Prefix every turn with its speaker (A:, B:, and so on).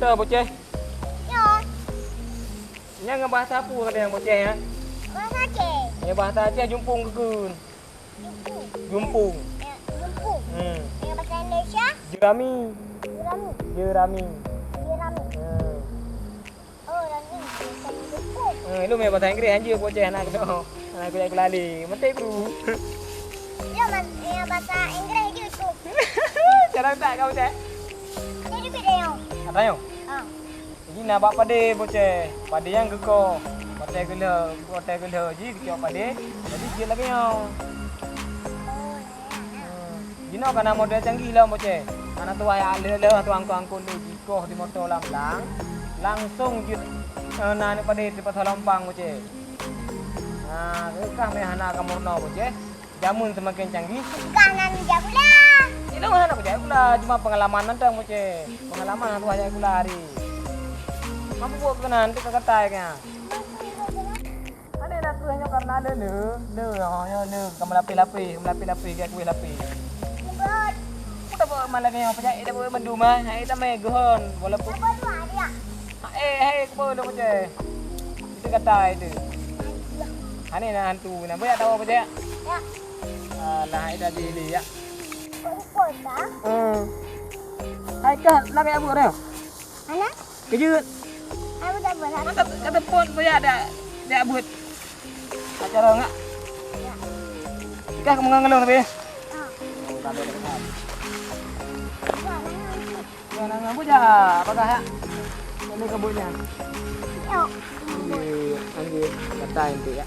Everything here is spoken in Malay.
A: pintar bocah.
B: Ya.
A: Yang bahasa apa kata yang bocah ya?
B: Bahasa Aceh.
A: Yang bahasa Aceh jumpung kegun.
B: Jumpung.
A: Jumpung.
B: Ya, jumpung.
A: Hmm.
B: Yang bahasa Indonesia?
A: Jerami.
B: Jerami.
A: Jerami.
B: Jerami.
A: Hmm.
B: Oh, rami. Bukan jumpung.
A: Lu main bahasa Inggeris anjir bocah anak tu. Anak aku lali. Mentai bro.
B: Ya, yang bahasa Inggris gitu.
A: Cara tak kau tak?
B: Ada juga dia.
A: Katanya.
B: Ah.
A: Jadi nak buat pade bocah. Pade yang geko. Kotai gula ji kecok pade. Jadi dia lagi yang.
B: Oh,
A: Gino kana model canggih lah bocah. Anak tu ayah le tuang-tuang le jikoh di motor lang langsung je na ni pade di pasal Lampang bocah. Nah, kekah meh anak kamu no bocah. Jamun semakin canggih.
B: kanan dia pula.
A: Itu mana bocah pula cuma pengalaman nantang bocah. Pengalaman tu ayah pula hari. Mampu buat kena nanti kata-katanya. Ada nak tu hanya karena ada le kamu lapi ke kuih lapi.
B: Sebut.
A: Kita buat malam ni apa cak? Kita buat mandu mah. Hai kita main gohon walaupun.
B: Apa tu dia?
A: Hey kau dah bocah. Itu kata itu. Ani nak hantu nak boleh tahu apa cak?
B: Ya.
A: Nah itu aja ini ya.
B: Ikut dah.
A: Hai kah nak kayak apa dah?
B: Anak?
A: Kejut.
B: Aku tak boleh.
A: Kata pun boleh ada dia buat acara enggak?
B: Ya.
A: Kah kamu ngelong tapi?
B: Ah.
A: Tak ada dekat.
B: Wah, nanti.
A: Ya nang apa jah? Apakah ya? Ini kebunnya.
B: Yuk.
A: Anjir kata itu ya.